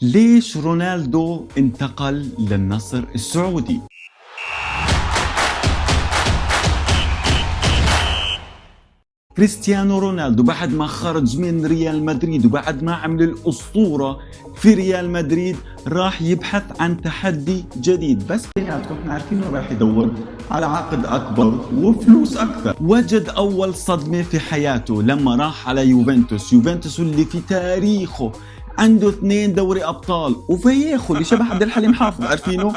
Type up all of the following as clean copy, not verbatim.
ليش رونالدو انتقل للنصر السعودي؟ كريستيانو رونالدو بعد ما خرج من ريال مدريد وبعد ما عمل الأسطورة في ريال مدريد راح يبحث عن تحدي جديد، بس بيناتكم احنا عارفين انه راح يدور على عقد اكبر وفلوس اكثر. وجد اول صدمة في حياته لما راح على يوفنتوس اللي في تاريخه عنده 2 دوري ابطال، وفيخو اللي شبه عبد الحليم حافظ عارفينه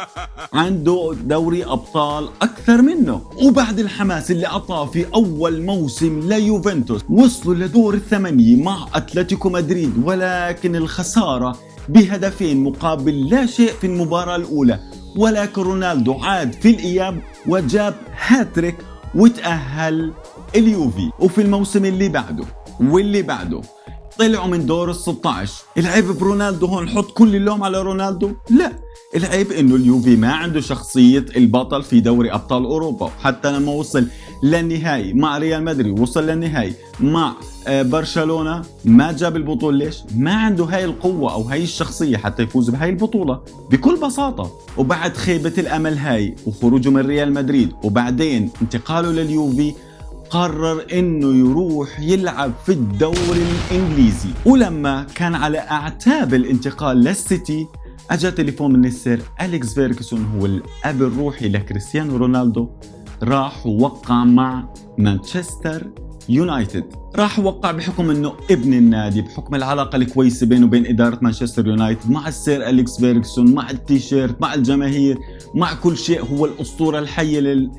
عنده دوري ابطال اكثر منه. وبعد الحماس اللي اعطاه في اول موسم ليوفنتوس وصلوا لدور الثمانية مع اتلتيكو مدريد، ولكن الخسارة بهدفين مقابل لا شيء في المباراة الاولى. ولكن رونالدو عاد في الاياب وجاب هاتريك وتأهل اليوفي. وفي الموسم اللي بعده طلعوا من دور ال16. العيب برونالدو هون نحط كل اللوم على رونالدو؟ لا، العيب انه اليوفي ما عنده شخصية البطل في دوري ابطال اوروبا. حتى لما وصل للنهائي مع ريال مدريد، وصل للنهائي مع برشلونة، ما جاب البطولة. ليش؟ ما عنده هاي القوة او هاي الشخصية حتى يفوز بهاي البطولة بكل بساطة. وبعد خيبة الامل هاي وخروجه من ريال مدريد وبعدين انتقاله لليوفي، قرر انه يروح يلعب في الدوري الانجليزي. ولما كان على اعتاب الانتقال للسيتي، اجى تليفون من السير أليكس فيرغسون، هو الاب الروحي لكريستيانو رونالدو، راح ووقع مع مانشستر يونايتد. راح وقع بحكم انه ابن النادي، بحكم العلاقة الكويسة بينه وبين ادارة مانشستر يونايتد، مع السير أليكس فيرغسون، مع التيشيرت، مع الجماهير، مع كل شيء. هو الاسطورة الحية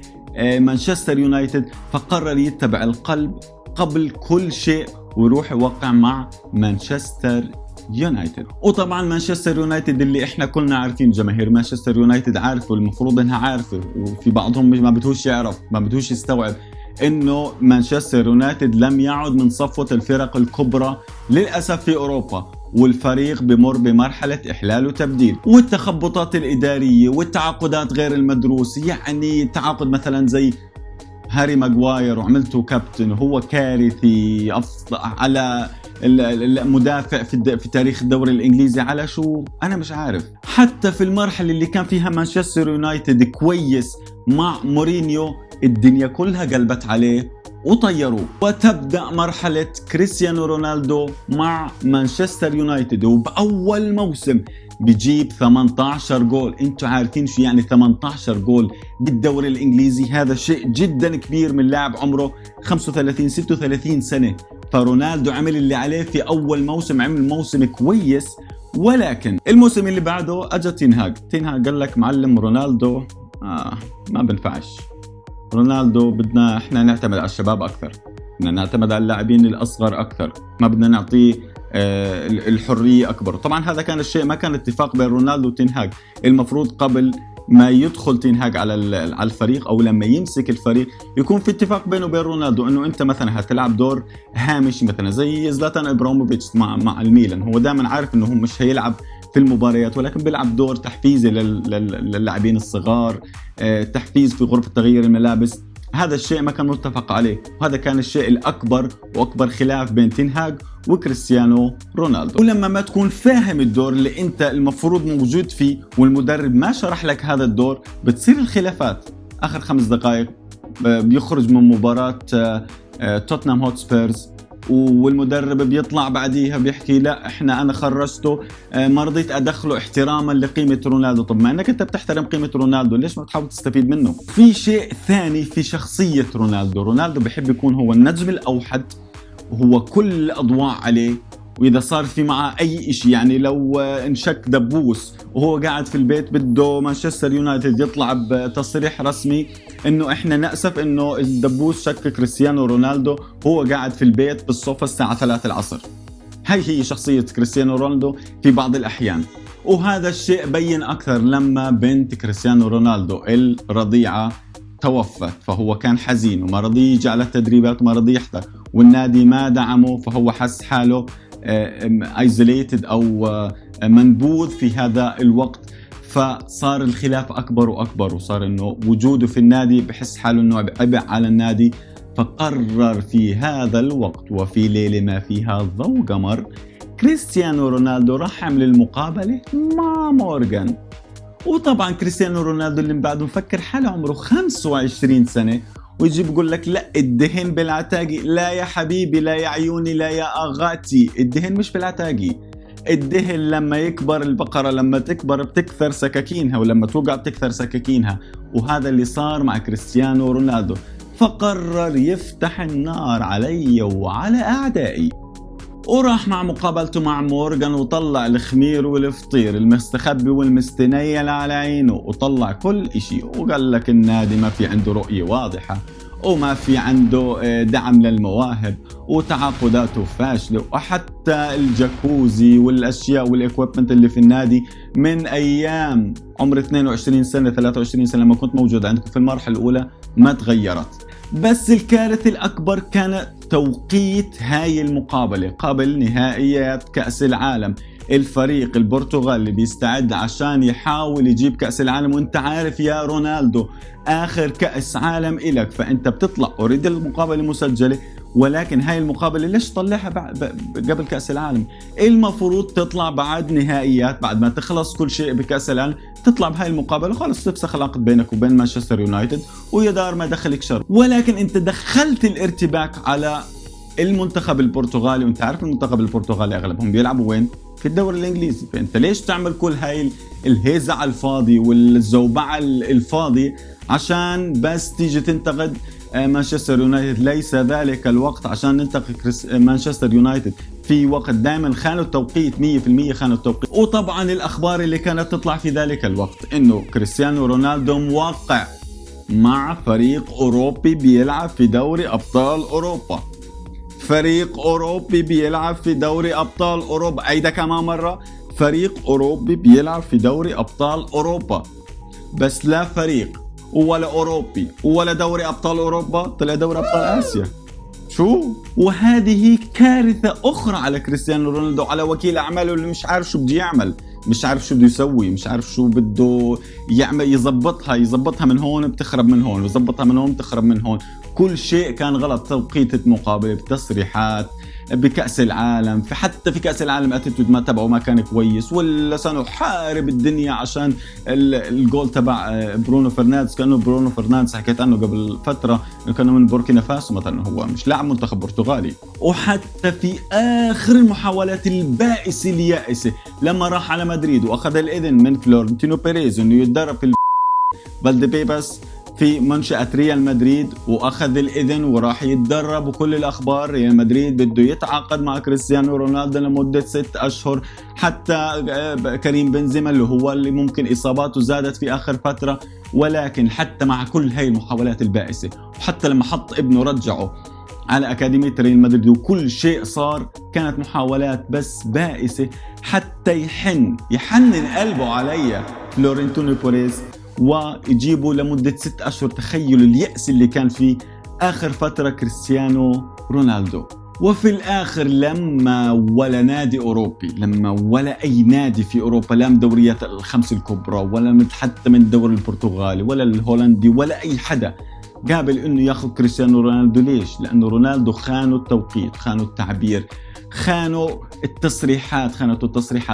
مانشستر يونايتد، فقرر يتبع القلب قبل كل شيء ويروح يوقع مع مانشستر يونايتد. وطبعا مانشستر يونايتد اللي احنا كلنا عارفين، جماهير مانشستر يونايتد عارفه، المفروض انها عارفه، وفي بعضهم ما بدهوش يعرف، ما بدهوش يستوعب انه مانشستر يونايتد لم يعد من صفوة الفرق الكبرى للأسف في أوروبا، والفريق بمر بمرحلة إحلال وتبديل، والتخبطات الإدارية والتعاقدات غير المدروسة. يعني تعاقد مثلا زي هاري ماغواير وعملته كابتن، وهو كارثي على المدافع في تاريخ الدوري الإنجليزي، على شو أنا مش عارف. حتى في المرحلة اللي كان فيها مانشستر يونايتد كويس مع مورينيو، الدنيا كلها قلبت عليه وطيروه. وتبدأ مرحلة كريستيانو رونالدو مع مانشستر يونايتد، وبأول موسم بيجيب 18 جول. انتوا عارفين شو يعني 18 جول بالدوري الانجليزي؟ هذا شيء جدا كبير من لاعب عمره 35 36 سنة. فرونالدو عمل اللي عليه في اول موسم، عمل موسم كويس. ولكن الموسم اللي بعده اجى تينهاج قال لك معلم رونالدو ما بنفعش. رونالدو بدنا احنا نعتمد على الشباب اكثر، بدنا نعتمد على اللاعبين الاصغر اكثر، ما بدنا نعطيه الحرية اكبر. طبعا هذا كان الشيء، ما كان اتفاق بين رونالدو وتينهاج. المفروض قبل ما يدخل تينهاج على الفريق او لما يمسك الفريق يكون في اتفاق بينه وبين رونالدو انه انت مثلا هتلعب دور هامشي، مثلا زي زلاتان ابراهيموفيتش مع الميلان. هو دائما عارف انه هو مش هيلعب في المباريات، ولكن بيلعب دور تحفيزي للاعبين الصغار، تحفيز في غرفة تغيير الملابس. هذا الشيء ما كان متفق عليه، وهذا كان الشيء الأكبر وأكبر خلاف بين تينهاج وكريستيانو رونالدو. ولما ما تكون فاهم الدور اللي أنت المفروض موجود فيه والمدرب ما شرح لك هذا الدور، بتصير الخلافات. آخر 5 دقائق بيخرج من مباراة توتنهام هوتسبيرز، والمدرب بيطلع بعديها بيحكي لا انا خرجته، ما رضيت ادخله احتراما لقيمة رونالدو. طب ما انك انت بتحترم قيمة رونالدو، ليش ما تحاول تستفيد منه؟ في شيء ثاني في شخصية رونالدو بحب يكون هو النجم الاوحد، وهو كل الاضواء عليه. واذا صار في معه اي شيء، يعني لو انشك دبوس وهو قاعد في البيت، بده مانشستر يونايتد يطلع بتصريح رسمي انه احنا نأسف انه الدبوس شك كريستيانو رونالدو وهو قاعد في البيت بالصوفة الساعة 3 العصر. هي شخصية كريستيانو رونالدو في بعض الأحيان. وهذا الشيء بين أكثر لما بنت كريستيانو رونالدو الرضيعة توفت، فهو كان حزين وما رضي يجي على التدريبات وما رضي يحضر، والنادي ما دعمه، فهو حس حاله isolated أو منبوذ في هذا الوقت. فصار الخلاف أكبر وأكبر، وصار إنه وجوده في النادي بحس حاله إنه عبء على النادي. فقرر في هذا الوقت وفي ليلة ما فيها ضوء قمر كريستيانو رونالدو راح يعمل المقابلة مع مورغان. وطبعا كريستيانو رونالدو اللي من بعده مفكر حاله عمره 25 سنة ويجي بيقول لك لا الدهن بالعتاقي. لا يا حبيبي، لا يا عيوني، لا يا اغاتي، الدهن مش بالعتاقي. الدهن لما يكبر، البقرة لما تكبر بتكثر سكاكينها، ولما توقع بتكثر سكاكينها، وهذا اللي صار مع كريستيانو رونالدو. فقرر يفتح النار علي وعلى أعدائي، وراح مع مقابلته مع مورغان وطلع الخمير والفطير، المستخبي والمستنيل على عينه، وطلع كل اشي، وقال لك النادي ما في عنده رؤية واضحة، وما في عنده دعم للمواهب، وتعاقداته فاشلة، وحتى الجاكوزي والاشياء والاكويبمنت اللي في النادي من ايام عمر 22 سنة 23 سنة لما كنت موجود عندكم في المرحلة الاولى ما تغيرت. بس الكارثة الأكبر كان توقيت هاي المقابلة قبل نهائيات كأس العالم. الفريق البرتغالي بيستعد عشان يحاول يجيب كأس العالم، وانت عارف يا رونالدو آخر كأس عالم إلك، فانت بتطلع أريد المقابلة مسجلة، ولكن هاي المقابلة ليش طلعها قبل كأس العالم؟ المفروض تطلع بعد نهائيات، بعد ما تخلص كل شيء بكأس العالم تطلع بهاي المقابلة وخلص تفسخ علاقة بينك وبين مانشستر يونايتد ويا دار ما دخلك شر. ولكن انت دخلت الارتباك على المنتخب البرتغالي، وانت عارف المنتخب البرتغالي اغلبهم بيلعبوا وين؟ في الدوري الانجليزي. فانت ليش تعمل كل هاي الهيزة على الفاضي والزوبعة الفاضي عشان بس تيجي تنتقد مانشستر يونايتد؟ ليس ذلك الوقت عشان ننتقد مانشستر يونايتد، في وقت دائما خانوا التوقيت، 100% خانوا التوقيت. وطبعا الاخبار اللي كانت تطلع في ذلك الوقت انه كريستيانو رونالدو موقع مع فريق اوروبي بيلعب في دوري ابطال اوروبا. فريق اوروبي بيلعب في دوري ابطال اوروبا، عيدها كمان مرة، فريق اوروبي بيلعب في دوري ابطال اوروبا. بس لا فريق ولا أوروبي ولا دوري أبطال أوروبا، طلع دوري أبطال آسيا. شو؟ وهذه كارثة أخرى على كريستيانو رونالدو، على وكيل أعماله اللي مش عارف شو بده يعمل، مش عارف شو بده يسوي، مش عارف شو بده يعمل. يزبطها من هون بتخرب من هون، يزبطها من هون بتخرب من هون. كل شيء كان غلط. توقيت المقابلة، بتصريحات، بكأس العالم، حتى في كأس العالم اتيتود ما تبعه ما كان كويس، ولا سنحارب الدنيا عشان الجول تبع برونو فرنانديز. كانه برونو فرنانديز حكيت عنه قبل فترة كانه من بوركينا فاسو مثلا، هو مش لاعب منتخب برتغالي. وحتى في آخر المحاولات البائسة اليائسة لما راح على مدريد وأخذ الإذن من فلورنتينو بيريز إنه يتدرب في فالديبيباس في منشأة ريال مدريد، وأخذ الإذن وراح يتدرب، وكل الأخبار ريال مدريد بده يتعاقد مع كريستيانو رونالدو لمدة 6 أشهر. حتى كريم بنزيما اللي ممكن إصاباته زادت في آخر فترة. ولكن حتى مع كل هاي المحاولات البائسة، وحتى لما حط ابنه رجعه على أكاديمية ريال مدريد وكل شيء صار، كانت محاولات بس بائسة حتى يحنن قلبه علي فلورنتينو بيريز ويجيبوا لمدة 6 أشهر. تخيلوا اليأس اللي كان فيه آخر فترة كريستيانو رونالدو. وفي الآخر لما ولا نادي أوروبي، لما ولا أي نادي في أوروبا، لا من دوريات ال5 الكبرى ولا حتى من الدوري البرتغالي ولا الهولندي ولا أي حدا قابل إنه ياخذ كريستيانو رونالدو. ليش؟ لأنه رونالدو خانوا التوقيت، خانوا التعبير، خانوا التصريحات،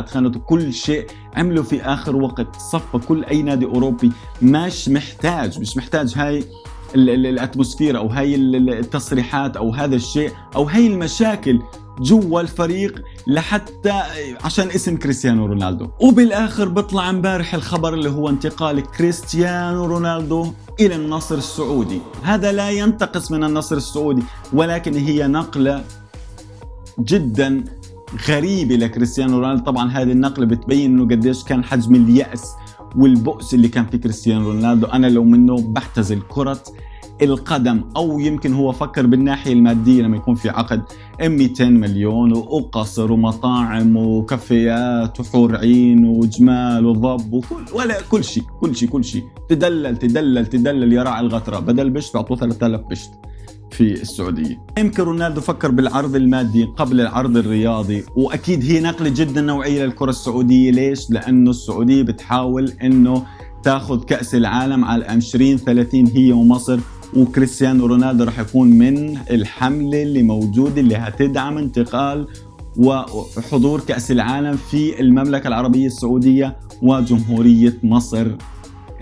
خانوا كل شيء عملوا في آخر وقت. صفى كل أي نادي أوروبي مش محتاج هاي الاتموسفير أو هاي التصريحات أو هذا الشيء أو هاي المشاكل جوا الفريق لحتى عشان اسم كريستيانو رونالدو. وبالآخر بطلع امبارح الخبر اللي هو انتقال كريستيانو رونالدو إلى النصر السعودي. هذا لا ينتقص من النصر السعودي، ولكن هي نقلة جدا غريبة لكريستيانو رونالدو. طبعا هذه النقلة بتبين انه قديش كان حجم اليأس والبؤس اللي كان في كريستيانو رونالدو. انا لو منه بعتزل كرة القدم. او يمكن هو فكر بالناحية المادية لما يكون في عقد 200 مليون وقصر ومطاعم وكافيات وحور عين وجمال وضب كل شيء تدلل يا راعي الغترة، بدل بشت بعطوه 3000 بشت في السعودية. يمكن رونالدو فكر بالعرض المادي قبل العرض الرياضي، وأكيد هي نقلة جدا نوعية للكرة السعودية. ليش؟ لأنه السعودية بتحاول أنه تاخذ كأس العالم على 2030 هي ومصر، وكريستيانو رونالدو رح يكون من الحملة اللي موجودة اللي هتدعم انتقال وحضور كأس العالم في المملكة العربية السعودية وجمهورية مصر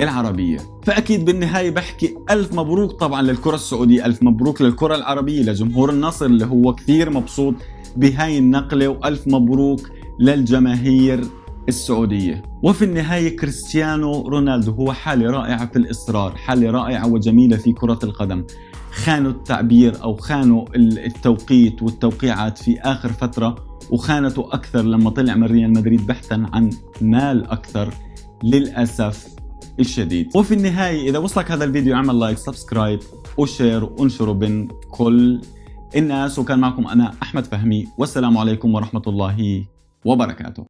العربية. فأكيد بالنهاية بحكي ألف مبروك طبعا للكرة السعودية، ألف مبروك للكرة العربية، لجمهور النصر اللي هو كثير مبسوط بهاي النقلة، وألف مبروك للجماهير السعودية. وفي النهاية كريستيانو رونالدو هو حالة رائعة في الإصرار، حالة رائعة وجميلة في كرة القدم. خانوا التعبير أو خانوا التوقيت والتوقيعات في آخر فترة، وخانته أكثر لما طلع من ريال مدريد بحثا عن مال أكثر للأسف الشديد. وفي النهاية إذا وصلك هذا الفيديو اعمل لايك، سبسكرايب وشير وانشره بين كل الناس. وكان معكم أنا أحمد فهمي، والسلام عليكم ورحمة الله وبركاته.